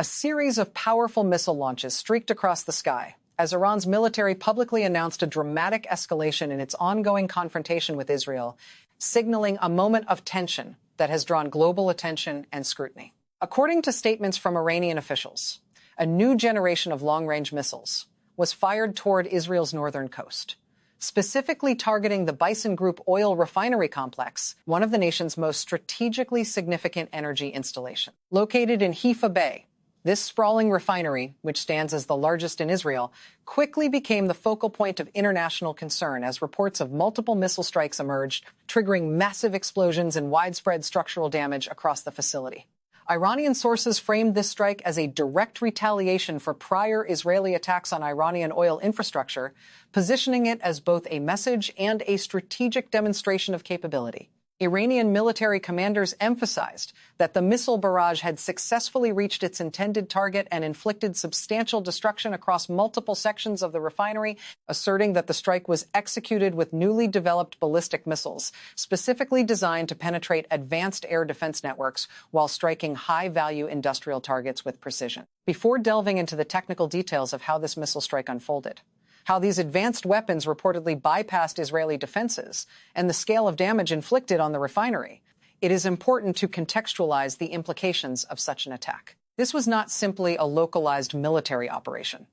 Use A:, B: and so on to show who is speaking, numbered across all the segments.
A: A series of powerful missile launches streaked across the sky as Iran's military publicly announced a dramatic escalation in its ongoing confrontation with Israel, signaling a moment of tension that has drawn global attention and scrutiny. According to statements from Iranian officials, a new generation of long-range missiles was fired toward Israel's northern coast, specifically targeting the Bazan Group oil refinery complex, one of the nation's most strategically significant energy installations. Located in Haifa Bay, this sprawling refinery, which stands as the largest in Israel, quickly became the focal point of international concern as reports of multiple missile strikes emerged, triggering massive explosions and widespread structural damage across the facility. Iranian sources framed this strike as a direct retaliation for prior Israeli attacks on Iranian oil infrastructure, positioning it as both a message and a strategic demonstration of capability. Iranian military commanders emphasized that the missile barrage had successfully reached its intended target and inflicted substantial destruction across multiple sections of the refinery, asserting that the strike was executed with newly developed ballistic missiles, specifically designed to penetrate advanced air defense networks while striking high-value industrial targets with precision. Before delving into the technical details of how this missile strike unfolded, how these advanced weapons reportedly bypassed Israeli defenses, and the scale of damage inflicted on the refinery, it is important to contextualize the implications of such an attack. This was not simply a localized military operation.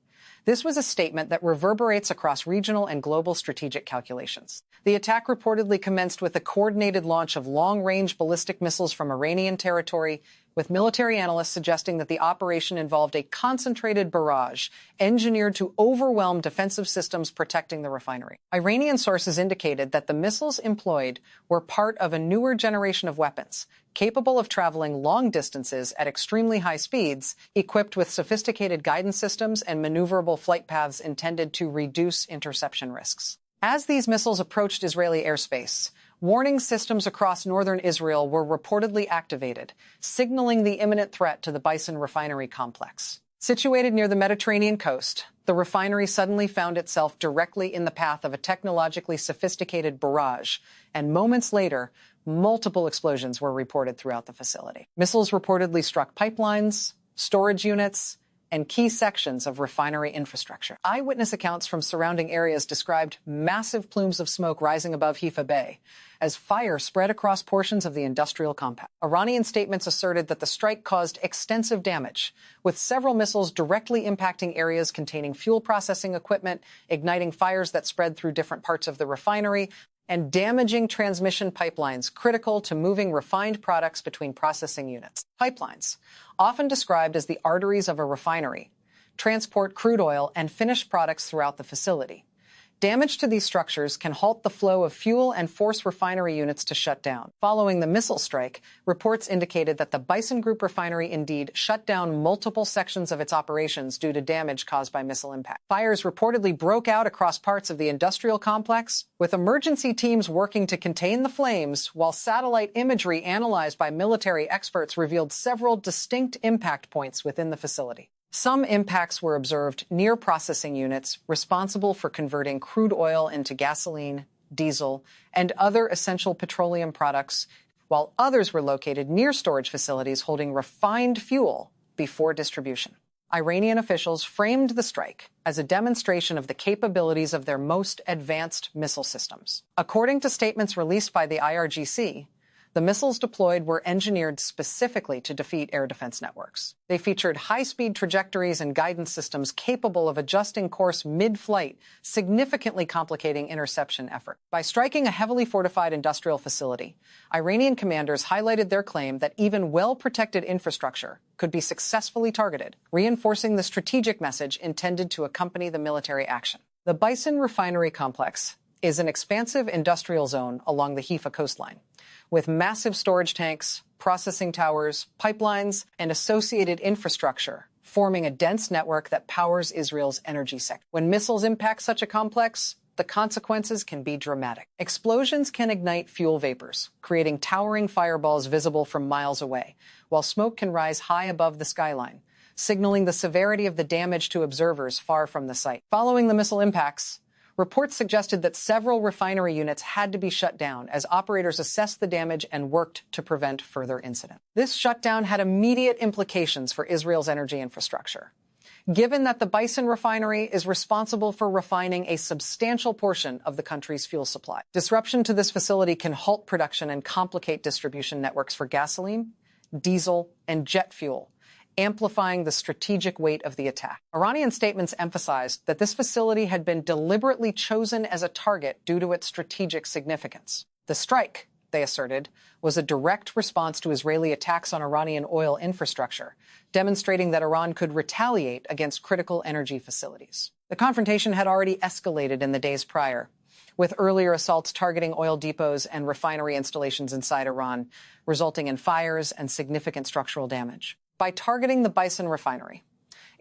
A: This was a statement that reverberates across regional and global strategic calculations. The attack reportedly commenced with a coordinated launch of long-range ballistic missiles from Iranian territory, with military analysts suggesting that the operation involved a concentrated barrage engineered to overwhelm defensive systems protecting the refinery. Iranian sources indicated that the missiles employed were part of a newer generation of weapons, capable of traveling long distances at extremely high speeds, equipped with sophisticated guidance systems and maneuverable flight paths intended to reduce interception risks. As these missiles approached Israeli airspace, warning systems across northern Israel were reportedly activated, signaling the imminent threat to the Bazan refinery complex. Situated near the Mediterranean coast, the refinery suddenly found itself directly in the path of a technologically sophisticated barrage, and moments later, multiple explosions were reported throughout the facility. Missiles reportedly struck pipelines, storage units, and key sections of refinery infrastructure. Eyewitness accounts from surrounding areas described massive plumes of smoke rising above Haifa Bay as fire spread across portions of the industrial compound. Iranian statements asserted that the strike caused extensive damage, with several missiles directly impacting areas containing fuel processing equipment, igniting fires that spread through different parts of the refinery, and damaging transmission pipelines critical to moving refined products between processing units. Pipelines, often described as the arteries of a refinery, transport crude oil and finished products throughout the facility. Damage to these structures can halt the flow of fuel and force refinery units to shut down. Following the missile strike, reports indicated that the Bazan Group refinery indeed shut down multiple sections of its operations due to damage caused by missile impact. Fires reportedly broke out across parts of the industrial complex, with emergency teams working to contain the flames, while satellite imagery analyzed by military experts revealed several distinct impact points within the facility. Some impacts were observed near processing units responsible for converting crude oil into gasoline, diesel, and other essential petroleum products, while others were located near storage facilities holding refined fuel before distribution. Iranian officials framed the strike as a demonstration of the capabilities of their most advanced missile systems. According to statements released by the IRGC, the missiles deployed were engineered specifically to defeat air defense networks. They featured high-speed trajectories and guidance systems capable of adjusting course mid-flight, significantly complicating interception efforts. By striking a heavily fortified industrial facility, Iranian commanders highlighted their claim that even well-protected infrastructure could be successfully targeted, reinforcing the strategic message intended to accompany the military action. The Bazan refinery complex is an expansive industrial zone along the Haifa coastline, with massive storage tanks, processing towers, pipelines, and associated infrastructure, forming a dense network that powers Israel's energy sector. When missiles impact such a complex, the consequences can be dramatic. Explosions can ignite fuel vapors, creating towering fireballs visible from miles away, while smoke can rise high above the skyline, signaling the severity of the damage to observers far from the site. Following the missile impacts, Reports suggested that several refinery units had to be shut down as operators assessed the damage and worked to prevent further incident. This shutdown had immediate implications for Israel's energy infrastructure. Given that the Bazan refinery is responsible for refining a substantial portion of the country's fuel supply, disruption to this facility can halt production and complicate distribution networks for gasoline, diesel, and jet fuel, amplifying the strategic weight of the attack. Iranian statements emphasized that this facility had been deliberately chosen as a target due to its strategic significance. The strike, they asserted, was a direct response to Israeli attacks on Iranian oil infrastructure, demonstrating that Iran could retaliate against critical energy facilities. The confrontation had already escalated in the days prior, with earlier assaults targeting oil depots and refinery installations inside Iran, resulting in fires and significant structural damage. By targeting the Bazan refinery,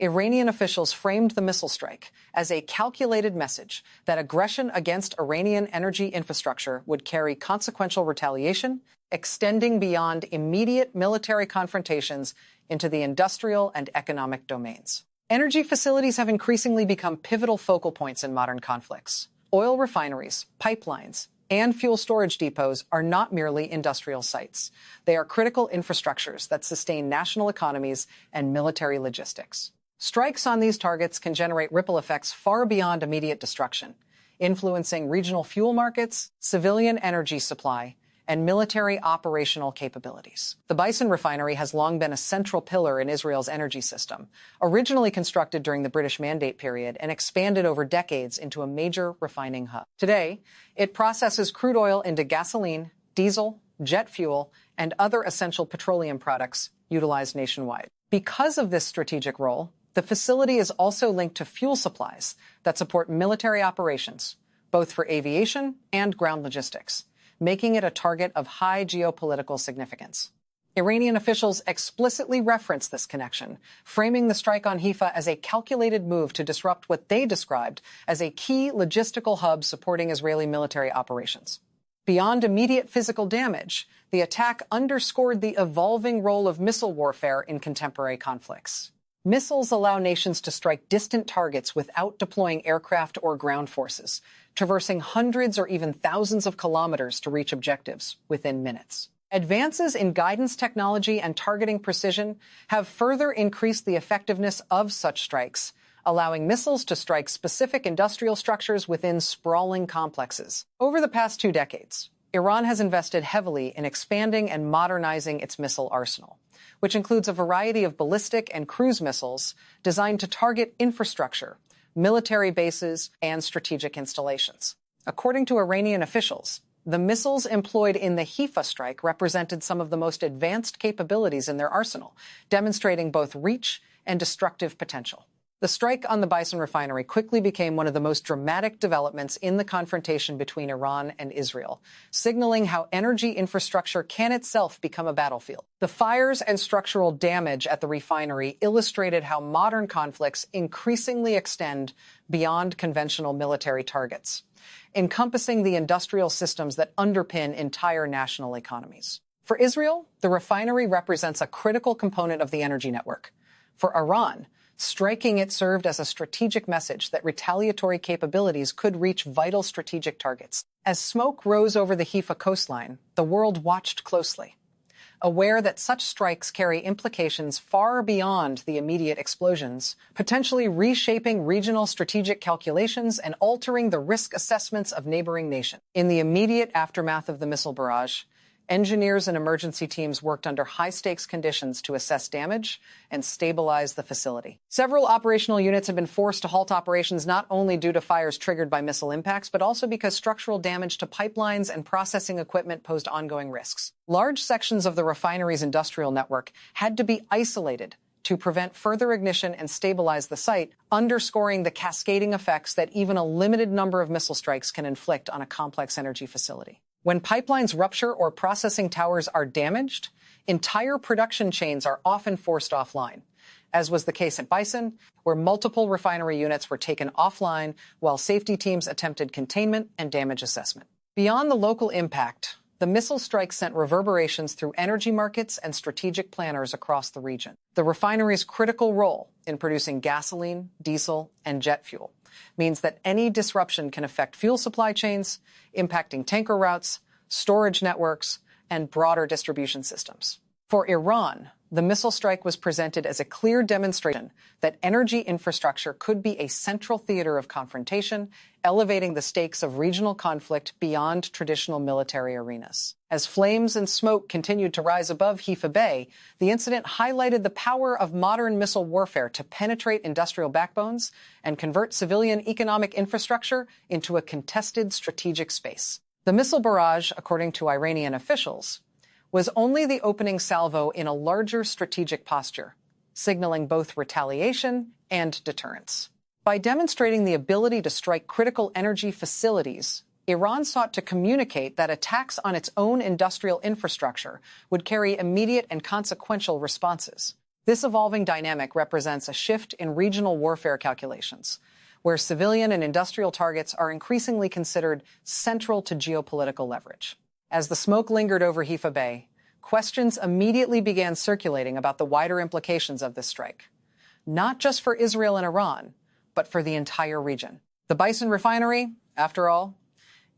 A: Iranian officials framed the missile strike as a calculated message that aggression against Iranian energy infrastructure would carry consequential retaliation, extending beyond immediate military confrontations into the industrial and economic domains. Energy facilities have increasingly become pivotal focal points in modern conflicts. Oil refineries, pipelines, and fuel storage depots are not merely industrial sites. They are critical infrastructures that sustain national economies and military logistics. Strikes on these targets can generate ripple effects far beyond immediate destruction, influencing regional fuel markets, civilian energy supply, and military operational capabilities. The Bazan refinery has long been a central pillar in Israel's energy system, originally constructed during the British Mandate period and expanded over decades into a major refining hub. Today, it processes crude oil into gasoline, diesel, jet fuel, and other essential petroleum products utilized nationwide. Because of this strategic role, the facility is also linked to fuel supplies that support military operations, both for aviation and ground logistics, making it a target of high geopolitical significance. Iranian officials explicitly reference this connection, framing the strike on Haifa as a calculated move to disrupt what they described as a key logistical hub supporting Israeli military operations. Beyond immediate physical damage, the attack underscored the evolving role of missile warfare in contemporary conflicts. Missiles allow nations to strike distant targets without deploying aircraft or ground forces, traversing hundreds or even thousands of kilometers to reach objectives within minutes. Advances in guidance technology and targeting precision have further increased the effectiveness of such strikes, allowing missiles to strike specific industrial structures within sprawling complexes. Over the past 2 decades, Iran has invested heavily in expanding and modernizing its missile arsenal, which includes a variety of ballistic and cruise missiles designed to target infrastructure, military bases, and strategic installations. According to Iranian officials, the missiles employed in the Haifa strike represented some of the most advanced capabilities in their arsenal, demonstrating both reach and destructive potential. The strike on the Bazan refinery quickly became one of the most dramatic developments in the confrontation between Iran and Israel, signaling how energy infrastructure can itself become a battlefield. The fires and structural damage at the refinery illustrated how modern conflicts increasingly extend beyond conventional military targets, encompassing the industrial systems that underpin entire national economies. For Israel, the refinery represents a critical component of the energy network. For Iran, striking it served as a strategic message that retaliatory capabilities could reach vital strategic targets. As smoke rose over the Haifa coastline, the world watched closely, aware that such strikes carry implications far beyond the immediate explosions, potentially reshaping regional strategic calculations and altering the risk assessments of neighboring nations. In the immediate aftermath of the missile barrage, engineers and emergency teams worked under high-stakes conditions to assess damage and stabilize the facility. Several operational units have been forced to halt operations not only due to fires triggered by missile impacts, but also because structural damage to pipelines and processing equipment posed ongoing risks. Large sections of the refinery's industrial network had to be isolated to prevent further ignition and stabilize the site, underscoring the cascading effects that even a limited number of missile strikes can inflict on a complex energy facility. When pipelines rupture or processing towers are damaged, entire production chains are often forced offline, as was the case at Bazan, where multiple refinery units were taken offline while safety teams attempted containment and damage assessment. Beyond the local impact, the missile strike sent reverberations through energy markets and strategic planners across the region. The refinery's critical role in producing gasoline, diesel, and jet fuel means that any disruption can affect fuel supply chains, impacting tanker routes, storage networks, and broader distribution systems. For Iran, the missile strike was presented as a clear demonstration that energy infrastructure could be a central theater of confrontation, elevating the stakes of regional conflict beyond traditional military arenas. As flames and smoke continued to rise above Haifa Bay, the incident highlighted the power of modern missile warfare to penetrate industrial backbones and convert civilian economic infrastructure into a contested strategic space. The missile barrage, according to Iranian officials, was only the opening salvo in a larger strategic posture, signaling both retaliation and deterrence. By demonstrating the ability to strike critical energy facilities, Iran sought to communicate that attacks on its own industrial infrastructure would carry immediate and consequential responses. This evolving dynamic represents a shift in regional warfare calculations, where civilian and industrial targets are increasingly considered central to geopolitical leverage. As the smoke lingered over Haifa Bay, questions immediately began circulating about the wider implications of this strike, not just for Israel and Iran, but for the entire region. The Bazan Refinery, after all,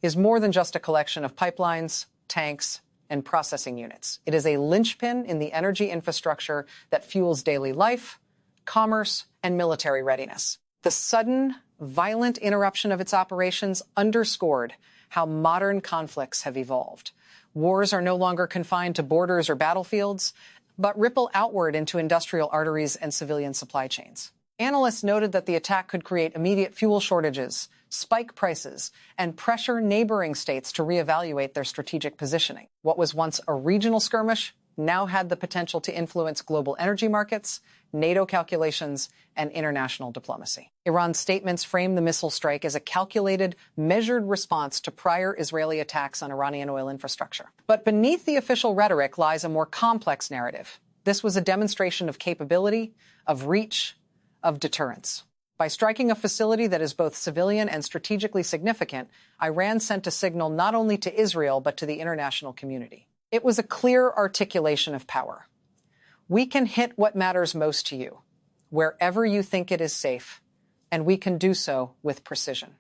A: is more than just a collection of pipelines, tanks, and processing units. It is a linchpin in the energy infrastructure that fuels daily life, commerce, and military readiness. The sudden, violent interruption of its operations underscored how modern conflicts have evolved. Wars are no longer confined to borders or battlefields, but ripple outward into industrial arteries and civilian supply chains. Analysts noted that the attack could create immediate fuel shortages, spike prices, and pressure neighboring states to reevaluate their strategic positioning. What was once a regional skirmish now had the potential to influence global energy markets, NATO calculations, and international diplomacy. Iran's statements frame the missile strike as a calculated, measured response to prior Israeli attacks on Iranian oil infrastructure. But beneath the official rhetoric lies a more complex narrative. This was a demonstration of capability, of reach, of deterrence. By striking a facility that is both civilian and strategically significant, Iran sent a signal not only to Israel but to the international community. It was a clear articulation of power. We can hit what matters most to you, wherever you think it is safe, and we can do so with precision.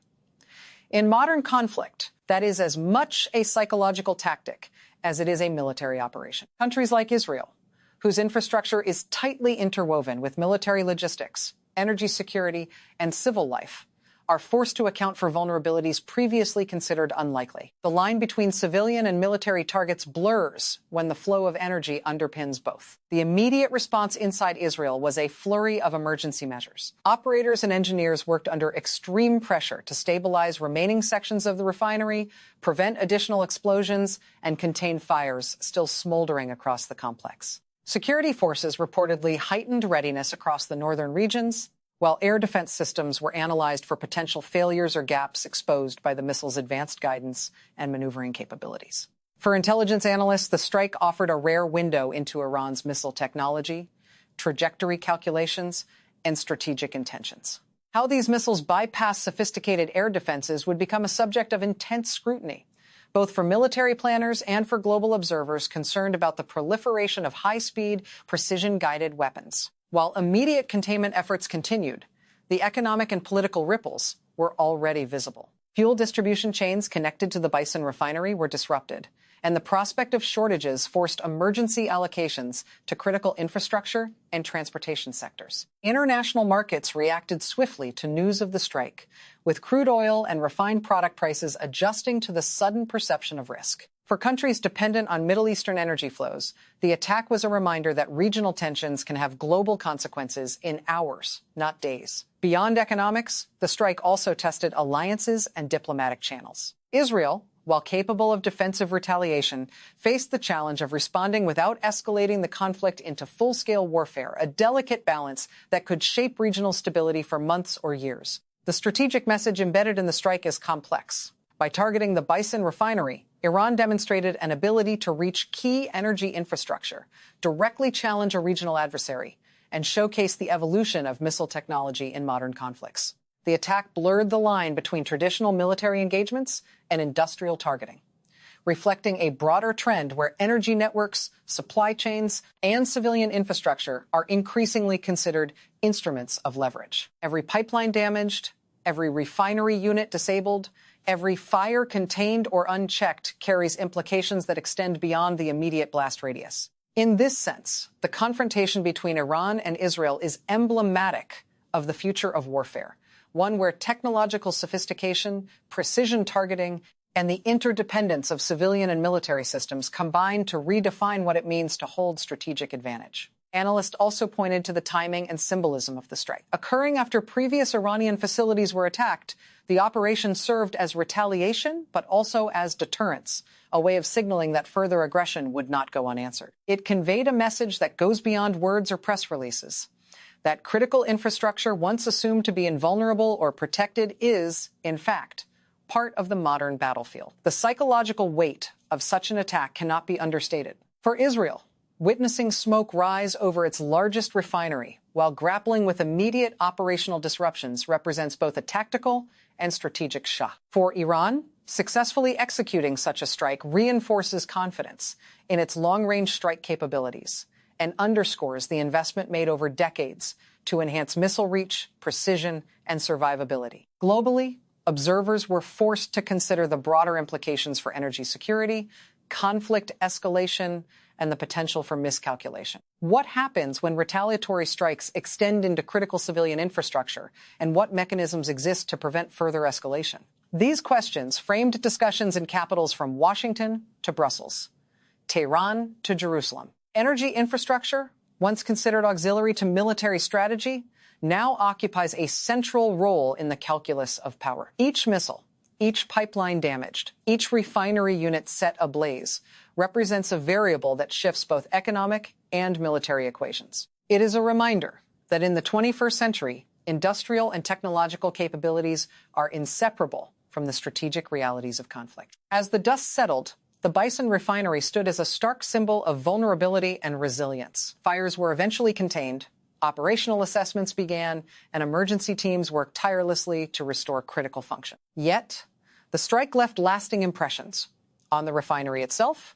A: In modern conflict, that is as much a psychological tactic as it is a military operation. Countries like Israel, whose infrastructure is tightly interwoven with military logistics, energy security, and civil life, are forced to account for vulnerabilities previously considered unlikely. The line between civilian and military targets blurs when the flow of energy underpins both. The immediate response inside Israel was a flurry of emergency measures. Operators and engineers worked under extreme pressure to stabilize remaining sections of the refinery, prevent additional explosions, and contain fires still smoldering across the complex. Security forces reportedly heightened readiness across the northern regions, while air defense systems were analyzed for potential failures or gaps exposed by the missile's advanced guidance and maneuvering capabilities. For intelligence analysts, the strike offered a rare window into Iran's missile technology, trajectory calculations, and strategic intentions. How these missiles bypass sophisticated air defenses would become a subject of intense scrutiny, both for military planners and for global observers concerned about the proliferation of high-speed, precision-guided weapons. While immediate containment efforts continued, the economic and political ripples were already visible. Fuel distribution chains connected to the Bazan refinery were disrupted, and the prospect of shortages forced emergency allocations to critical infrastructure and transportation sectors. International markets reacted swiftly to news of the strike, with crude oil and refined product prices adjusting to the sudden perception of risk. For countries dependent on Middle Eastern energy flows, the attack was a reminder that regional tensions can have global consequences in hours, not days. Beyond economics, the strike also tested alliances and diplomatic channels. Israel, while capable of defensive retaliation, faced the challenge of responding without escalating the conflict into full-scale warfare, a delicate balance that could shape regional stability for months or years. The strategic message embedded in the strike is complex. By targeting the Bazan refinery, Iran demonstrated an ability to reach key energy infrastructure, directly challenge a regional adversary, and showcase the evolution of missile technology in modern conflicts. The attack blurred the line between traditional military engagements and industrial targeting, reflecting a broader trend where energy networks, supply chains, and civilian infrastructure are increasingly considered instruments of leverage. Every pipeline damaged, every refinery unit disabled, every fire contained or unchecked carries implications that extend beyond the immediate blast radius. In this sense, the confrontation between Iran and Israel is emblematic of the future of warfare, one where technological sophistication, precision targeting, and the interdependence of civilian and military systems combine to redefine what it means to hold strategic advantage. Analysts also pointed to the timing and symbolism of the strike. Occurring after previous Iranian facilities were attacked, the operation served as retaliation, but also as deterrence, a way of signaling that further aggression would not go unanswered. It conveyed a message that goes beyond words or press releases, that critical infrastructure once assumed to be invulnerable or protected is, in fact, part of the modern battlefield. The psychological weight of such an attack cannot be understated. For Israel, witnessing smoke rise over its largest refinery while grappling with immediate operational disruptions represents both a tactical and strategic shock. For Iran, successfully executing such a strike reinforces confidence in its long-range strike capabilities and underscores the investment made over decades to enhance missile reach, precision, and survivability. Globally, observers were forced to consider the broader implications for energy security, conflict escalation, and the potential for miscalculation. What happens when retaliatory strikes extend into critical civilian infrastructure, and what mechanisms exist to prevent further escalation? These questions framed discussions in capitals from Washington to Brussels, Tehran to Jerusalem. Energy infrastructure, once considered auxiliary to military strategy, now occupies a central role in the calculus of power. Each missile, each pipeline damaged, each refinery unit set ablaze represents a variable that shifts both economic and military equations. It is a reminder that in the 21st century, industrial and technological capabilities are inseparable from the strategic realities of conflict. As the dust settled, the Bazan refinery stood as a stark symbol of vulnerability and resilience. Fires were eventually contained, operational assessments began, and emergency teams worked tirelessly to restore critical function. Yet, the strike left lasting impressions on the refinery itself,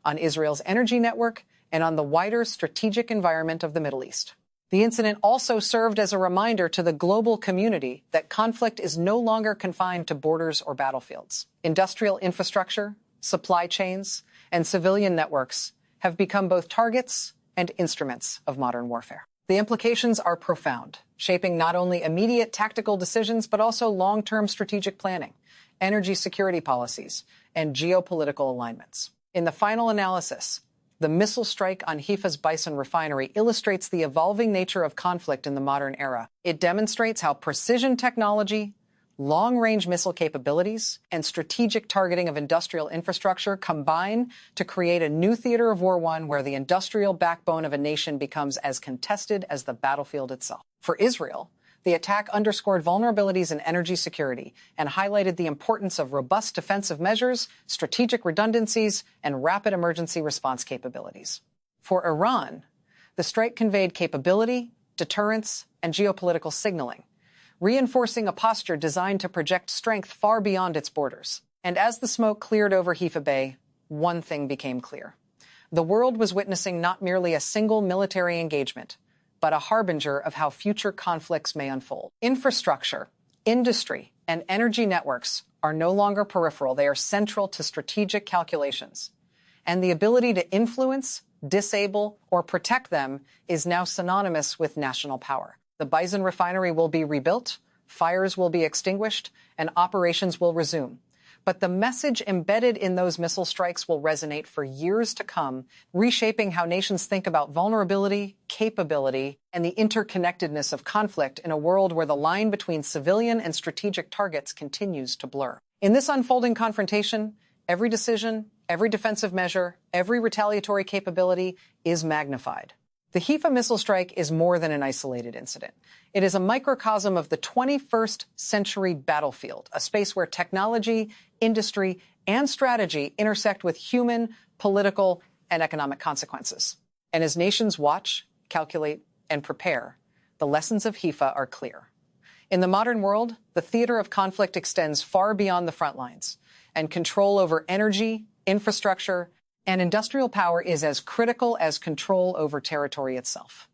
A: on Israel's energy network, and on the wider strategic environment of the Middle East. The incident also served as a reminder to the global community that conflict is no longer confined to borders or battlefields. Industrial infrastructure, supply chains, and civilian networks have become both targets and instruments of modern warfare. The implications are profound, shaping not only immediate tactical decisions, but also long-term strategic planning, energy security policies, and geopolitical alignments. In the final analysis, the missile strike on Haifa's Bazan refinery illustrates the evolving nature of conflict in the modern era. It demonstrates how precision technology, long-range missile capabilities, and strategic targeting of industrial infrastructure combine to create a new theater of War I where the industrial backbone of a nation becomes as contested as the battlefield itself. For Israel, the attack underscored vulnerabilities in energy security and highlighted the importance of robust defensive measures, strategic redundancies, and rapid emergency response capabilities. For Iran, the strike conveyed capability, deterrence, and geopolitical signaling, reinforcing a posture designed to project strength far beyond its borders. And as the smoke cleared over Haifa Bay, one thing became clear. The world was witnessing not merely a single military engagement, but a harbinger of how future conflicts may unfold. Infrastructure, industry, and energy networks are no longer peripheral. They are central to strategic calculations. And the ability to influence, disable, or protect them is now synonymous with national power. The Bazan refinery will be rebuilt, fires will be extinguished, and operations will resume. But the message embedded in those missile strikes will resonate for years to come, reshaping how nations think about vulnerability, capability, and the interconnectedness of conflict in a world where the line between civilian and strategic targets continues to blur. In this unfolding confrontation, every decision, every defensive measure, every retaliatory capability is magnified. The Haifa missile strike is more than an isolated incident. It is a microcosm of the 21st century battlefield, a space where technology, industry, and strategy intersect with human, political, and economic consequences. And as nations watch, calculate, and prepare, the lessons of Haifa are clear. In the modern world, the theater of conflict extends far beyond the front lines, and control over energy, infrastructure, and industrial power is as critical as control over territory itself.